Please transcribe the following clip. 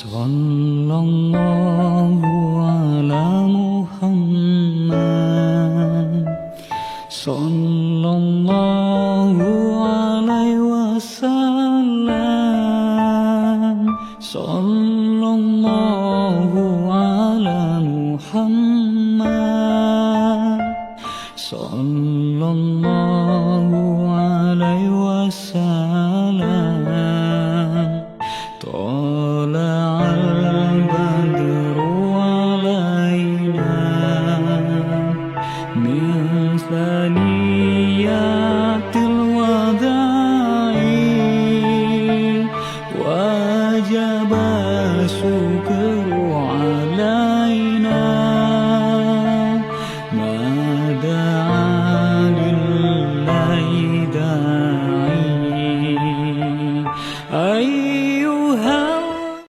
Sallallahu ala Muhammad, sallallahu alaihi wasallam, sallallahu ala Muhammad, sallallahu alaihi wasallam. ثنيات الوداع وجب الشكر